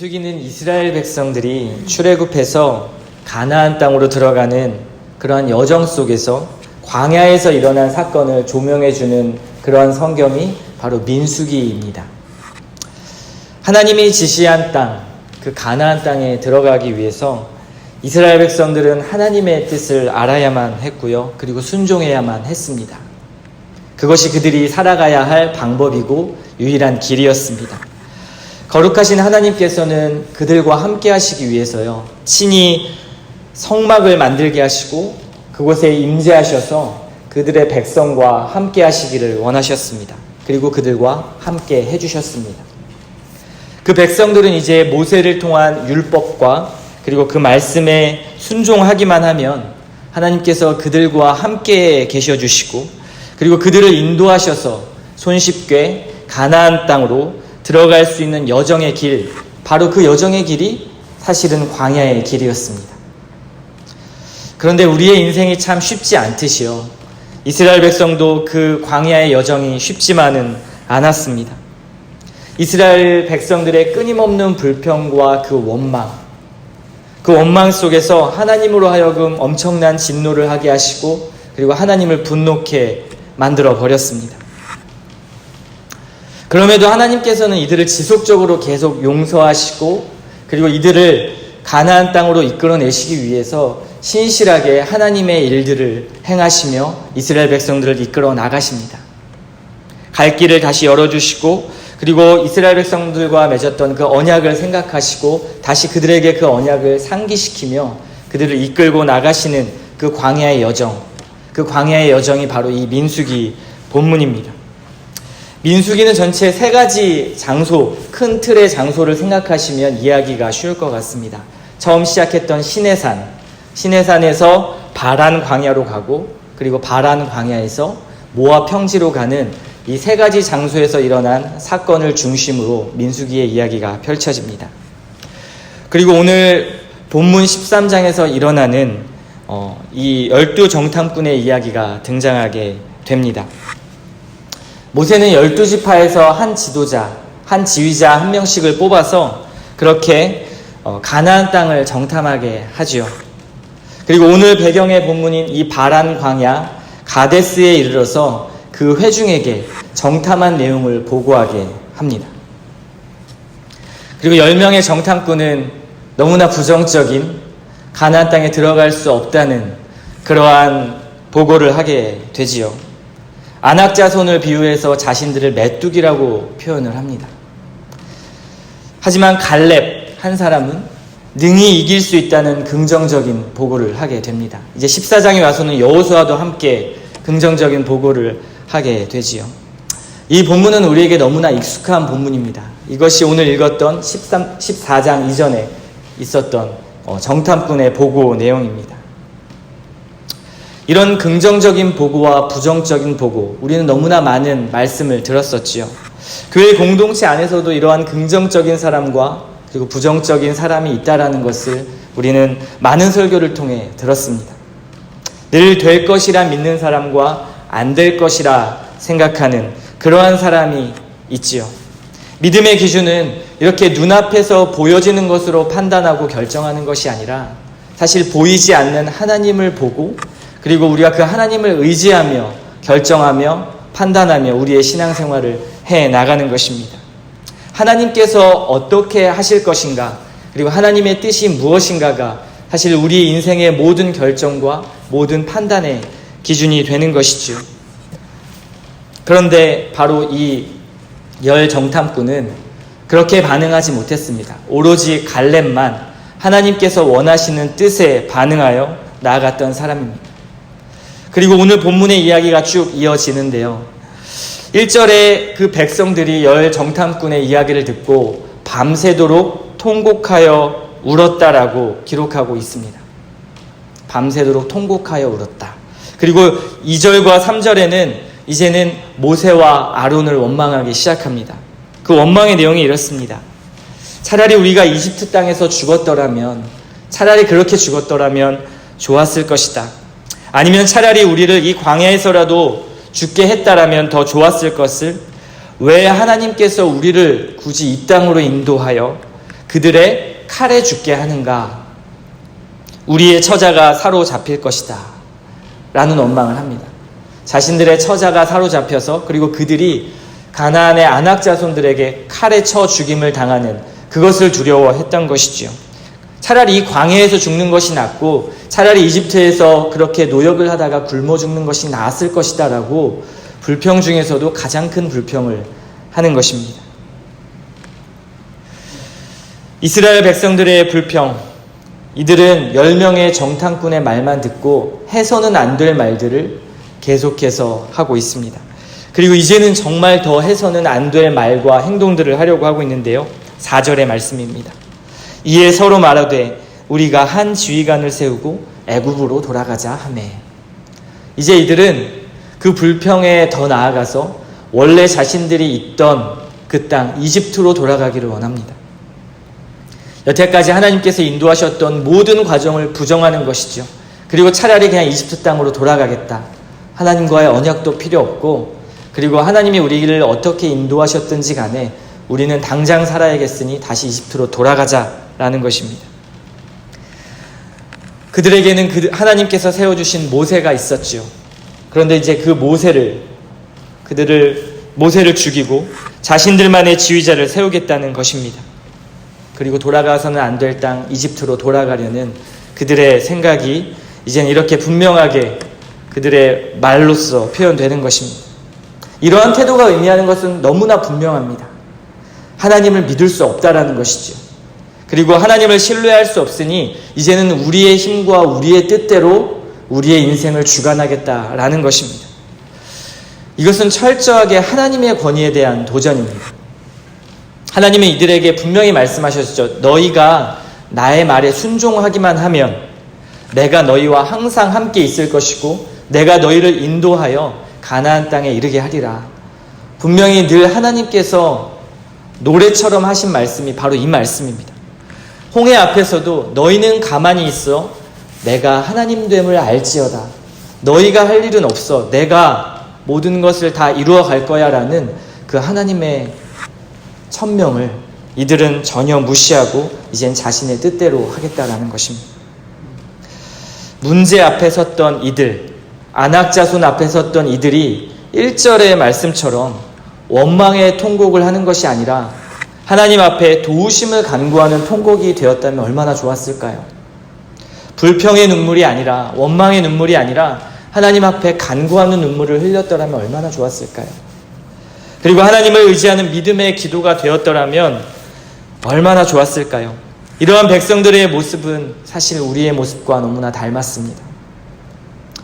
민수기는 이스라엘 백성들이 출애굽해서 가나안 땅으로 들어가는 그러한 여정 속에서 광야에서 일어난 사건을 조명해주는 그러한 성경이 바로 민수기입니다. 하나님이 지시한 땅, 그 가나안 땅에 들어가기 위해서 이스라엘 백성들은 하나님의 뜻을 알아야만 했고요. 그리고 순종해야만 했습니다. 그것이 그들이 살아가야 할 방법이고 유일한 길이었습니다. 거룩하신 하나님께서는 그들과 함께 하시기 위해서요, 친히 성막을 만들게 하시고 그곳에 임재하셔서 그들의 백성과 함께 하시기를 원하셨습니다. 그리고 그들과 함께 해주셨습니다. 그 백성들은 이제 모세를 통한 율법과 그리고 그 말씀에 순종하기만 하면 하나님께서 그들과 함께 계셔주시고 그리고 그들을 인도하셔서 손쉽게 가나안 땅으로 들어갈 수 있는 여정의 길, 바로 그 여정의 길이 사실은 광야의 길이었습니다. 그런데 우리의 인생이 참 쉽지 않듯이요, 이스라엘 백성도 그 광야의 여정이 쉽지만은 않았습니다. 이스라엘 백성들의 끊임없는 불평과 그 원망 속에서 하나님으로 하여금 엄청난 진노를 하게 하시고 그리고 하나님을 분노케 만들어 버렸습니다. 그럼에도 하나님께서는 이들을 지속적으로 계속 용서하시고 그리고 이들을 가나안 땅으로 이끌어내시기 위해서 신실하게 하나님의 일들을 행하시며 이스라엘 백성들을 이끌어 나가십니다. 갈 길을 다시 열어주시고 그리고 이스라엘 백성들과 맺었던 그 언약을 생각하시고 다시 그들에게 그 언약을 상기시키며 그들을 이끌고 나가시는 그 광야의 여정, 그 광야의 여정이 바로 이 민수기 본문입니다. 민수기는 전체 3가지 장소, 큰 틀의 장소를 생각하시면 이해하기가 쉬울 것 같습니다. 처음 시작했던 시내산에서 바란 광야로 가고 그리고 바란 광야에서 모압 평지로 가는 이 3가지 장소에서 일어난 사건을 중심으로 민수기의 이야기가 펼쳐집니다. 그리고 오늘 본문 13장에서 일어나는 이 12정탐꾼의 이야기가 등장하게 됩니다. 모세는 12지파에서 한 지도자, 한 지휘자 한 명씩을 뽑아서 그렇게 가나안 땅을 정탐하게 하지요. 그리고 오늘 배경의 본문인 이 바란 광야 가데스에 이르러서 그 회중에게 정탐한 내용을 보고하게 합니다. 그리고 10명의 정탐꾼은 너무나 부정적인 가나안 땅에 들어갈 수 없다는 그러한 보고를 하게 되지요. 안악자손을 비유해서 자신들을 메뚜기라고 표현을 합니다. 하지만 갈렙 한 사람은 능히 이길 수 있다는 긍정적인 보고를 하게 됩니다. 이제 14장에 와서는 여호수아도 함께 긍정적인 보고를 하게 되지요. 이 본문은 우리에게 너무나 익숙한 본문입니다. 이것이 오늘 읽었던 14장 이전에 있었던 정탐꾼의 보고 내용입니다. 이런 긍정적인 보고와 부정적인 보고, 우리는 너무나 많은 말씀을 들었었지요. 교회 공동체 안에서도 이러한 긍정적인 사람과 그리고 부정적인 사람이 있다라는 것을 우리는 많은 설교를 통해 들었습니다. 늘 될 것이라 믿는 사람과 안 될 것이라 생각하는 그러한 사람이 있지요. 믿음의 기준은 이렇게 눈앞에서 보여지는 것으로 판단하고 결정하는 것이 아니라 사실 보이지 않는 하나님을 보고 그리고 우리가 그 하나님을 의지하며 결정하며 판단하며 우리의 신앙생활을 해 나가는 것입니다. 하나님께서 어떻게 하실 것인가 그리고 하나님의 뜻이 무엇인가가 사실 우리 인생의 모든 결정과 모든 판단의 기준이 되는 것이죠. 그런데 바로 이 10정탐꾼은 그렇게 반응하지 못했습니다. 오로지 갈렙만 하나님께서 원하시는 뜻에 반응하여 나아갔던 사람입니다. 그리고 오늘 본문의 이야기가 쭉 이어지는데요. 1절에 그 백성들이 10정탐꾼의 이야기를 듣고 밤새도록 통곡하여 울었다라고 기록하고 있습니다. 밤새도록 통곡하여 울었다. 그리고 2절과 3절에는 이제는 모세와 아론을 원망하기 시작합니다. 그 원망의 내용이 이렇습니다. 차라리 우리가 이집트 땅에서 죽었더라면, 차라리 그렇게 죽었더라면 좋았을 것이다. 아니면 차라리 우리를 이 광야에서라도 죽게 했다라면 더 좋았을 것을 왜 하나님께서 우리를 굳이 이 땅으로 인도하여 그들의 칼에 죽게 하는가? 우리의 처자가 사로잡힐 것이다 라는 원망을 합니다. 자신들의 처자가 사로잡혀서 그리고 그들이 가나안의 아낙 자손들에게 칼에 쳐 죽임을 당하는 그것을 두려워했던 것이지요. 차라리 이 광야에서 죽는 것이 낫고 차라리 이집트에서 그렇게 노역을 하다가 굶어 죽는 것이 나았을 것이다 라고 불평 중에서도 가장 큰 불평을 하는 것입니다. 이스라엘 백성들의 불평, 이들은 10명의 정탐꾼의 말만 듣고 해서는 안 될 말들을 계속해서 하고 있습니다. 그리고 이제는 정말 더 해서는 안 될 말과 행동들을 하려고 하고 있는데요. 4절의 말씀입니다. 이에 서로 말하되 우리가 한 지휘관을 세우고 애굽으로 돌아가자 하매. 이제 이들은 그 불평에 더 나아가서 원래 자신들이 있던 그 땅 이집트로 돌아가기를 원합니다. 여태까지 하나님께서 인도하셨던 모든 과정을 부정하는 것이죠. 그리고 차라리 그냥 이집트 땅으로 돌아가겠다. 하나님과의 언약도 필요 없고 그리고 하나님이 우리를 어떻게 인도하셨든지 간에 우리는 당장 살아야겠으니 다시 이집트로 돌아가자라는 것입니다. 그들에게는 하나님께서 세워주신 모세가 있었지요. 그런데 이제 그 모세를 죽이고 자신들만의 지휘자를 세우겠다는 것입니다. 그리고 돌아가서는 안 될 땅 이집트로 돌아가려는 그들의 생각이 이제는 이렇게 분명하게 그들의 말로써 표현되는 것입니다. 이러한 태도가 의미하는 것은 너무나 분명합니다. 하나님을 믿을 수 없다라는 것이죠. 그리고 하나님을 신뢰할 수 없으니 이제는 우리의 힘과 우리의 뜻대로 우리의 인생을 주관하겠다라는 것입니다. 이것은 철저하게 하나님의 권위에 대한 도전입니다. 하나님은 이들에게 분명히 말씀하셨죠. 너희가 나의 말에 순종하기만 하면 내가 너희와 항상 함께 있을 것이고 내가 너희를 인도하여 가나안 땅에 이르게 하리라. 분명히 늘 하나님께서 노래처럼 하신 말씀이 바로 이 말씀입니다. 홍해 앞에서도 너희는 가만히 있어 내가 하나님됨을 알지어다. 너희가 할 일은 없어. 내가 모든 것을 다 이루어 갈 거야 라는 그 하나님의 천명을 이들은 전혀 무시하고 이젠 자신의 뜻대로 하겠다라는 것입니다. 문제 앞에 섰던 이들, 아낙 자손 앞에 섰던 이들이 1절의 말씀처럼 원망의 통곡을 하는 것이 아니라 하나님 앞에 도우심을 간구하는 통곡이 되었다면 얼마나 좋았을까요? 불평의 눈물이 아니라 원망의 눈물이 아니라 하나님 앞에 간구하는 눈물을 흘렸더라면 얼마나 좋았을까요? 그리고 하나님을 의지하는 믿음의 기도가 되었더라면 얼마나 좋았을까요? 이러한 백성들의 모습은 사실 우리의 모습과 너무나 닮았습니다.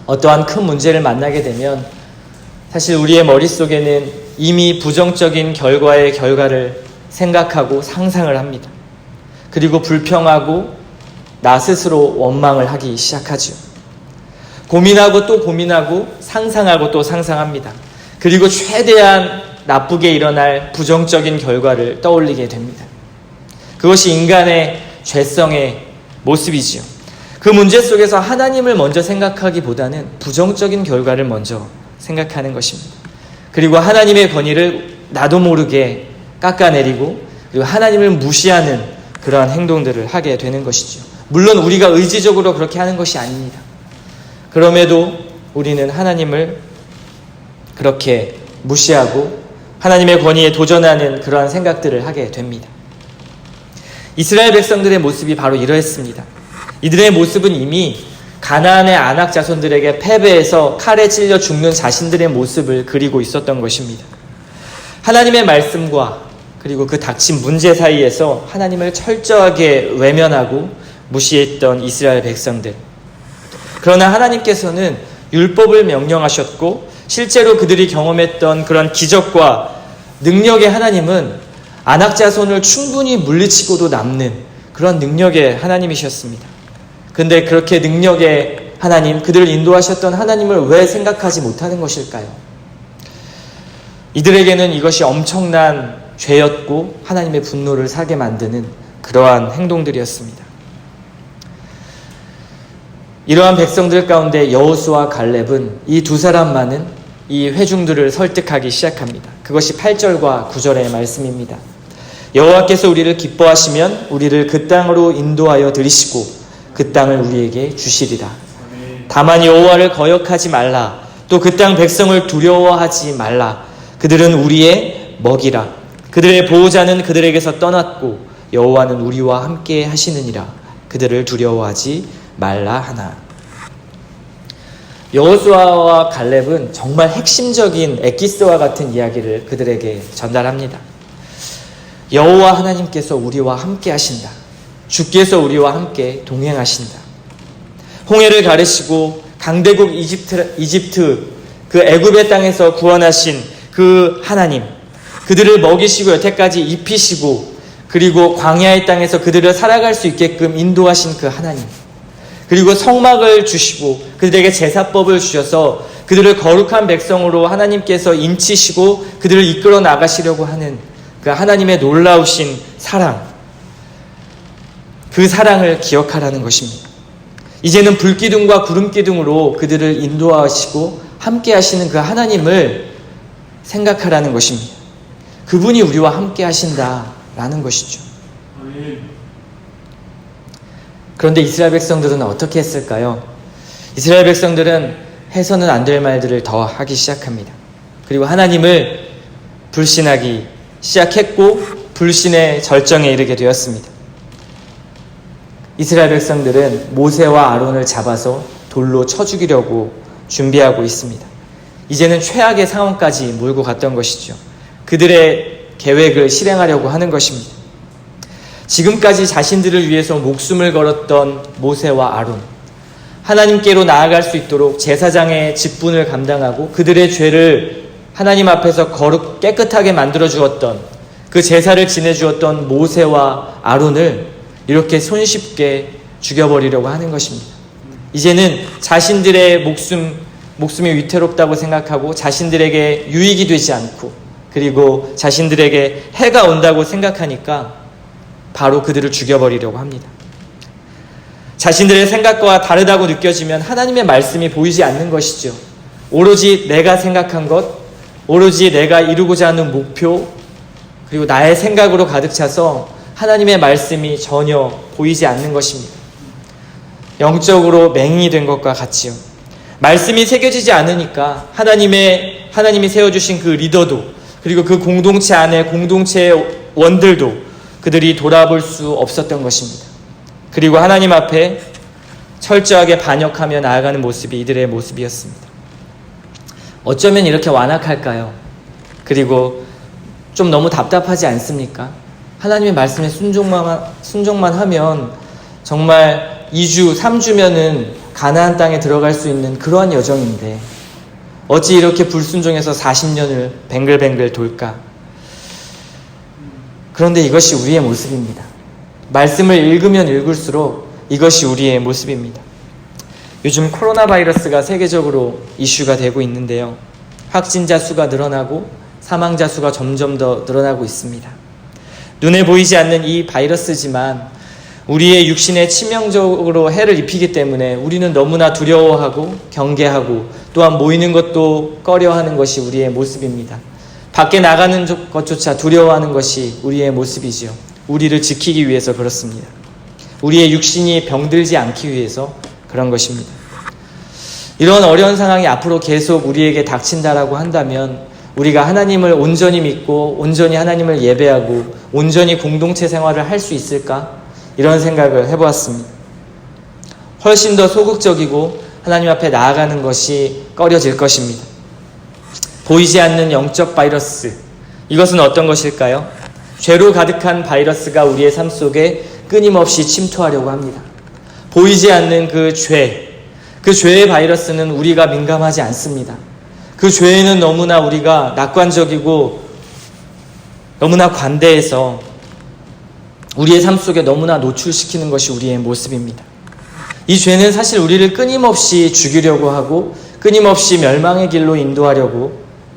어떠한 큰 문제를 만나게 되면 사실 우리의 머릿속에는 이미 부정적인 결과를 생각하고 상상을 합니다. 그리고 불평하고 나 스스로 원망을 하기 시작하죠. 고민하고 또 고민하고 상상하고 또 상상합니다. 그리고 최대한 나쁘게 일어날 부정적인 결과를 떠올리게 됩니다. 그것이 인간의 죄성의 모습이지요. 그 문제 속에서 하나님을 먼저 생각하기보다는 부정적인 결과를 먼저 생각하는 것입니다. 그리고 하나님의 권위를 나도 모르게 깎아내리고 그리고 하나님을 무시하는 그러한 행동들을 하게 되는 것이죠. 물론 우리가 의지적으로 그렇게 하는 것이 아닙니다. 그럼에도 우리는 하나님을 그렇게 무시하고 하나님의 권위에 도전하는 그러한 생각들을 하게 됩니다. 이스라엘 백성들의 모습이 바로 이러했습니다. 이들의 모습은 이미 가나안의 아낙 자손들에게 패배해서 칼에 찔려 죽는 자신들의 모습을 그리고 있었던 것입니다. 하나님의 말씀과 그리고 그 닥친 문제 사이에서 하나님을 철저하게 외면하고 무시했던 이스라엘 백성들. 그러나 하나님께서는 율법을 명령하셨고 실제로 그들이 경험했던 그런 기적과 능력의 하나님은 아낙 자손을 충분히 물리치고도 남는 그런 능력의 하나님이셨습니다. 근데 그렇게 능력의 하나님, 그들을 인도하셨던 하나님을 왜 생각하지 못하는 것일까요? 이들에게는 이것이 엄청난 죄였고 하나님의 분노를 사게 만드는 그러한 행동들이었습니다. 이러한 백성들 가운데 여호수아 갈렙은 이 두 사람만은 이 회중들을 설득하기 시작합니다. 그것이 8절과 9절의 말씀입니다. 여호와께서 우리를 기뻐하시면 우리를 그 땅으로 인도하여 들이시고 그 땅을 우리에게 주시리라. 다만 여호와를 거역하지 말라. 또 그 땅 백성을 두려워하지 말라. 그들은 우리의 먹이라. 그들의 보호자는 그들에게서 떠났고 여호와는 우리와 함께 하시느니라. 그들을 두려워하지 말라 하나. 여호수아와 갈렙은 정말 핵심적인 엑기스와 같은 이야기를 그들에게 전달합니다. 여호와 하나님께서 우리와 함께 하신다. 주께서 우리와 함께 동행하신다. 홍해를 가르시고 강대국 이집트 그 애굽의 땅에서 구원하신 그 하나님, 그들을 먹이시고 여태까지 입히시고 그리고 광야의 땅에서 그들을 살아갈 수 있게끔 인도하신 그 하나님, 그리고 성막을 주시고 그들에게 제사법을 주셔서 그들을 거룩한 백성으로 하나님께서 인치시고 그들을 이끌어 나가시려고 하는 그 하나님의 놀라우신 사랑, 그 사랑을 기억하라는 것입니다. 이제는 불기둥과 구름기둥으로 그들을 인도하시고 함께 하시는 그 하나님을 생각하라는 것입니다. 그분이 우리와 함께 하신다라는 것이죠. 그런데 이스라엘 백성들은 어떻게 했을까요? 이스라엘 백성들은 해서는 안 될 말들을 더 하기 시작합니다. 그리고 하나님을 불신하기 시작했고 불신의 절정에 이르게 되었습니다. 이스라엘 백성들은 모세와 아론을 잡아서 돌로 쳐 죽이려고 준비하고 있습니다. 이제는 최악의 상황까지 몰고 갔던 것이죠. 그들의 계획을 실행하려고 하는 것입니다. 지금까지 자신들을 위해서 목숨을 걸었던 모세와 아론, 하나님께로 나아갈 수 있도록 제사장의 직분을 감당하고 그들의 죄를 하나님 앞에서 거룩 깨끗하게 만들어 주었던, 그 제사를 지내주었던 모세와 아론을 이렇게 손쉽게 죽여버리려고 하는 것입니다. 이제는 자신들의 목숨이 위태롭다고 생각하고 자신들에게 유익이 되지 않고 그리고 자신들에게 해가 온다고 생각하니까 바로 그들을 죽여버리려고 합니다. 자신들의 생각과 다르다고 느껴지면 하나님의 말씀이 보이지 않는 것이죠. 오로지 내가 생각한 것, 오로지 내가 이루고자 하는 목표, 그리고 나의 생각으로 가득 차서 하나님의 말씀이 전혀 보이지 않는 것입니다. 영적으로 맹인이 된 것과 같지요. 말씀이 새겨지지 않으니까 하나님이 세워주신 그 리더도, 그리고 그 공동체 안에 공동체의 원들도 그들이 돌아볼 수 없었던 것입니다. 그리고 하나님 앞에 철저하게 반역하며 나아가는 모습이 이들의 모습이었습니다. 어쩌면 이렇게 완악할까요? 그리고 좀 너무 답답하지 않습니까? 하나님의 말씀에 순종만 하면 정말 2주, 3주면은 가나안 땅에 들어갈 수 있는 그러한 여정인데 어찌 이렇게 불순종해서 40년을 뱅글뱅글 돌까? 그런데 이것이 우리의 모습입니다. 말씀을 읽으면 읽을수록 이것이 우리의 모습입니다. 요즘 코로나 바이러스가 세계적으로 이슈가 되고 있는데요. 확진자 수가 늘어나고 사망자 수가 점점 더 늘어나고 있습니다. 눈에 보이지 않는 이 바이러스지만 우리의 육신에 치명적으로 해를 입히기 때문에 우리는 너무나 두려워하고 경계하고 또한 모이는 것도 꺼려하는 것이 우리의 모습입니다. 밖에 나가는 것조차 두려워하는 것이 우리의 모습이지요. 우리를 지키기 위해서 그렇습니다. 우리의 육신이 병들지 않기 위해서 그런 것입니다. 이런 어려운 상황이 앞으로 계속 우리에게 닥친다라고 한다면 우리가 하나님을 온전히 믿고 온전히 하나님을 예배하고 온전히 공동체 생활을 할 수 있을까? 이런 생각을 해보았습니다. 훨씬 더 소극적이고 하나님 앞에 나아가는 것이 꺼려질 것입니다. 보이지 않는 영적 바이러스, 이것은 어떤 것일까요? 죄로 가득한 바이러스가 우리의 삶 속에 끊임없이 침투하려고 합니다. 보이지 않는 그 죄의 바이러스는 우리가 민감하지 않습니다. 그 죄에는 너무나 우리가 낙관적이고 너무나 관대해서 우리의 삶 속에 너무나 노출시키는 것이 우리의 모습입니다. 이 죄는 사실 우리를 끊임없이 죽이려고 하고 끊임없이 멸망의 길로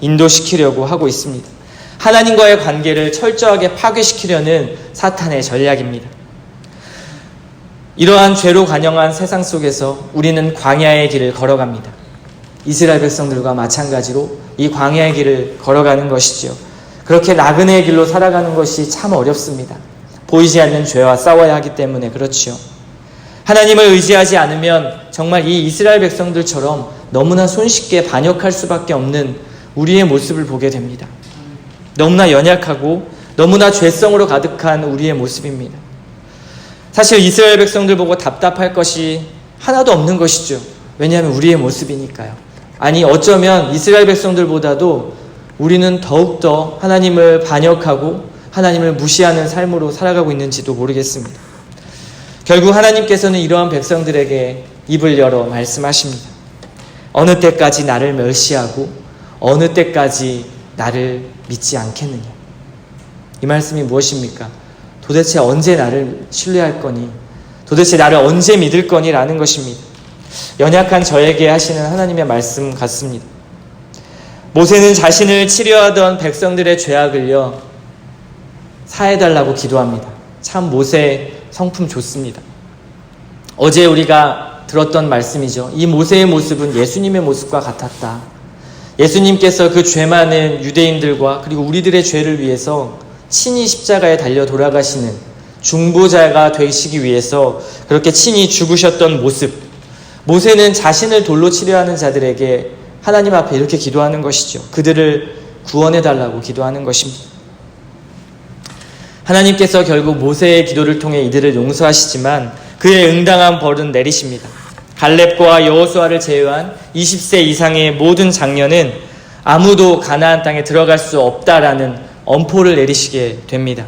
인도시키려고 하고 있습니다. 하나님과의 관계를 철저하게 파괴시키려는 사탄의 전략입니다. 이러한 죄로 관영한 세상 속에서 우리는 광야의 길을 걸어갑니다. 이스라엘 백성들과 마찬가지로 이 광야의 길을 걸어가는 것이지요. 그렇게 나그네의 길로 살아가는 것이 참 어렵습니다. 보이지 않는 죄와 싸워야 하기 때문에 그렇지요. 하나님을 의지하지 않으면 정말 이 이스라엘 백성들처럼 너무나 손쉽게 반역할 수밖에 없는 우리의 모습을 보게 됩니다. 너무나 연약하고 너무나 죄성으로 가득한 우리의 모습입니다. 사실 이스라엘 백성들 보고 답답할 것이 하나도 없는 것이죠. 왜냐하면 우리의 모습이니까요. 아니, 어쩌면 이스라엘 백성들보다도 우리는 더욱더 하나님을 반역하고 하나님을 무시하는 삶으로 살아가고 있는지도 모르겠습니다. 결국 하나님께서는 이러한 백성들에게 입을 열어 말씀하십니다. 어느 때까지 나를 멸시하고 어느 때까지 나를 믿지 않겠느냐. 이 말씀이 무엇입니까? 도대체 언제 나를 신뢰할 거니? 도대체 나를 언제 믿을 거니? 라는 것입니다. 연약한 저에게 하시는 하나님의 말씀 같습니다. 모세는 자신을 치료하던 백성들의 죄악을요 사해달라고 기도합니다. 참 모세 성품 좋습니다. 어제 우리가 들었던 말씀이죠. 이 모세의 모습은 예수님의 모습과 같았다. 예수님께서 그 죄 많은 유대인들과 그리고 우리들의 죄를 위해서 친히 십자가에 달려 돌아가시는 중보자가 되시기 위해서 그렇게 친히 죽으셨던 모습. 모세는 자신을 돌로 치려하는 자들에게 하나님 앞에 이렇게 기도하는 것이죠. 그들을 구원해달라고 기도하는 것입니다. 하나님께서 결국 모세의 기도를 통해 이들을 용서하시지만 그의 응당한 벌은 내리십니다. 갈렙과 여호수아를 제외한 20세 이상의 모든 장년은 아무도 가나안 땅에 들어갈 수 없다라는 엄포를 내리시게 됩니다.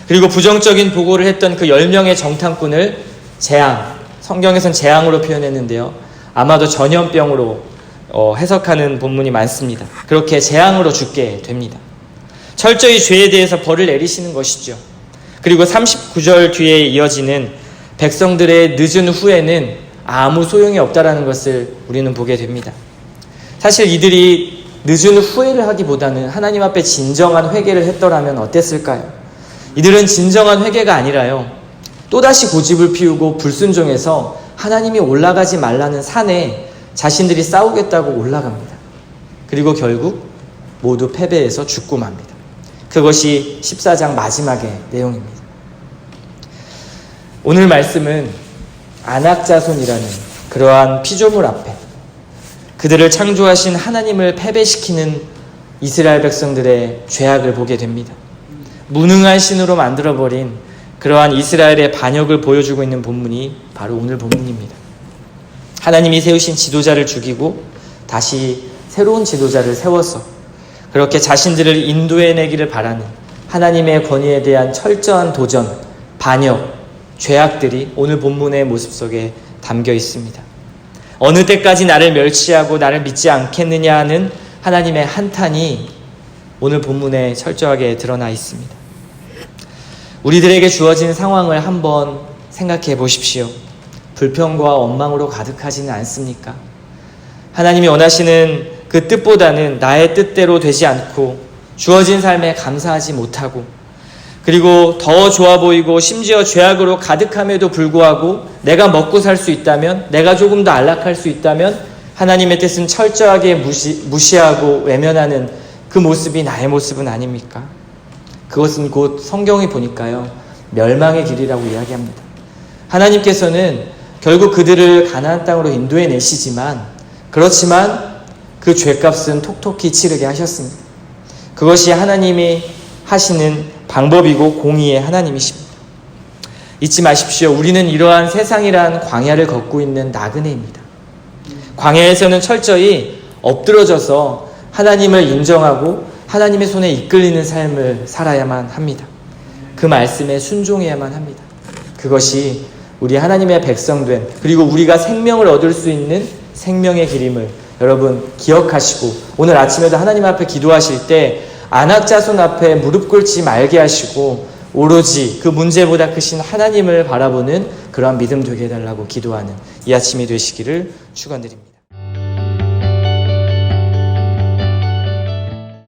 그리고 부정적인 보고를 했던 그 10명의 정탐꾼을 재앙, 성경에선 재앙으로 표현했는데요. 아마도 전염병으로 해석하는 본문이 많습니다. 그렇게 재앙으로 죽게 됩니다. 철저히 죄에 대해서 벌을 내리시는 것이죠. 그리고 39절 뒤에 이어지는 백성들의 늦은 후에는 아무 소용이 없다라는 것을 우리는 보게 됩니다. 사실 이들이 늦은 후회를 하기보다는 하나님 앞에 진정한 회개를 했더라면 어땠을까요? 이들은 진정한 회개가 아니라요, 또다시 고집을 피우고 불순종해서 하나님이 올라가지 말라는 산에 자신들이 싸우겠다고 올라갑니다. 그리고 결국 모두 패배해서 죽고 맙니다. 그것이 14장 마지막의 내용입니다. 오늘 말씀은 안악자손이라는 그러한 피조물 앞에 그들을 창조하신 하나님을 패배시키는 이스라엘 백성들의 죄악을 보게 됩니다. 무능한 신으로 만들어버린 그러한 이스라엘의 반역을 보여주고 있는 본문이 바로 오늘 본문입니다. 하나님이 세우신 지도자를 죽이고 다시 새로운 지도자를 세워서 그렇게 자신들을 인도해내기를 바라는 하나님의 권위에 대한 철저한 도전, 반역, 죄악들이 오늘 본문의 모습 속에 담겨 있습니다. 어느 때까지 나를 멸시하고 나를 믿지 않겠느냐 하는 하나님의 한탄이 오늘 본문에 철저하게 드러나 있습니다. 우리들에게 주어진 상황을 한번 생각해 보십시오. 불평과 원망으로 가득하지는 않습니까? 하나님이 원하시는 그 뜻보다는 나의 뜻대로 되지 않고 주어진 삶에 감사하지 못하고 그리고 더 좋아 보이고 심지어 죄악으로 가득함에도 불구하고 내가 먹고 살 수 있다면, 내가 조금 더 안락할 수 있다면 하나님의 뜻은 철저하게 무시하고 외면하는 그 모습이 나의 모습은 아닙니까? 그것은 곧 성경이 보니까요, 멸망의 길이라고 이야기합니다. 하나님께서는 결국 그들을 가나안 땅으로 인도해 내시지만, 그렇지만 그 죄값은 톡톡히 치르게 하셨습니다. 그것이 하나님이 하시는 방법이고 공의의 하나님이십니다. 잊지 마십시오. 우리는 이러한 세상이란 광야를 걷고 있는 나그네입니다. 광야에서는 철저히 엎드러져서 하나님을 인정하고 하나님의 손에 이끌리는 삶을 살아야만 합니다. 그 말씀에 순종해야만 합니다. 그것이 우리 하나님의 백성된, 그리고 우리가 생명을 얻을 수 있는 생명의 길임을 여러분 기억하시고, 오늘 아침에도 하나님 앞에 기도하실 때 안악자손 앞에 무릎 꿇지 말게 하시고 오로지 그 문제보다 크신 하나님을 바라보는 그러한 믿음 되게 해달라고 기도하는 이 아침이 되시기를 축원드립니다.